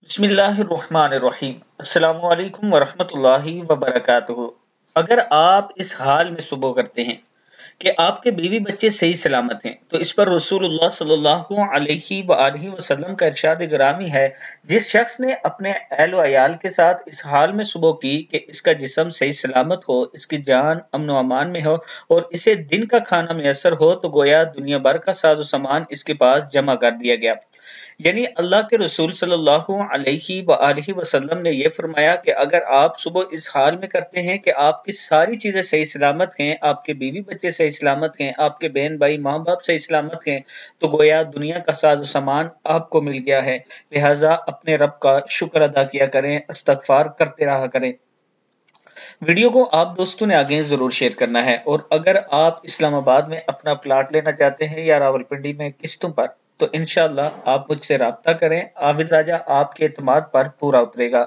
बिस्मिल्लाहिर्रहमानिर्रहीम। अस्सलाम वालेकुम वरहमतुल्लाहि वबरकातुहू। अगर आप इस हाल में सुबह करते हैं कि आपके बीवी बच्चे सही सलामत हैं, तो इस पर रसूलुल्लाह सल्लल्लाहु अलैहि वआलिहि वसल्लम का इरशाद गिरामी है, जिस शख्स ने अपने अहल व अयाल के साथ इस हाल में सुबह की कि इसका जिस्म सही सलामत हो, इसकी जान अमन व अमान में हो और इसे दिन का खाना मैसर हो, तो गोया दुनिया भर का साजो सामान इसके पास जमा कर दिया गया। यानी अल्लाह के रसूल सल्लल्लाहु अलैहि वआलिहि वसल्लम ने यह फरमाया कि अगर आप सुबह इस हाल में करते हैं कि आपकी सारी चीजें सही सलामत हैं, आपके बीवी बच्चे सही सलामत हैं, आपके बहन भाई माँ बाप सही सलामत हैं, तो गोया दुनिया का साजो सामान आपको मिल गया है। लिहाजा अपने रब का शुक्र अदा किया करें, इस्तगफार करते रहा करें। वीडियो को आप दोस्तों ने आगे जरूर शेयर करना है, और अगर आप इस्लामाबाद में अपना प्लाट लेना चाहते हैं या रावलपिंडी में किस्तों पर, तो इंशाल्लाह आप मुझसे राब्ता करें। आबिद राजा आपके एतमाद पर पूरा उतरेगा।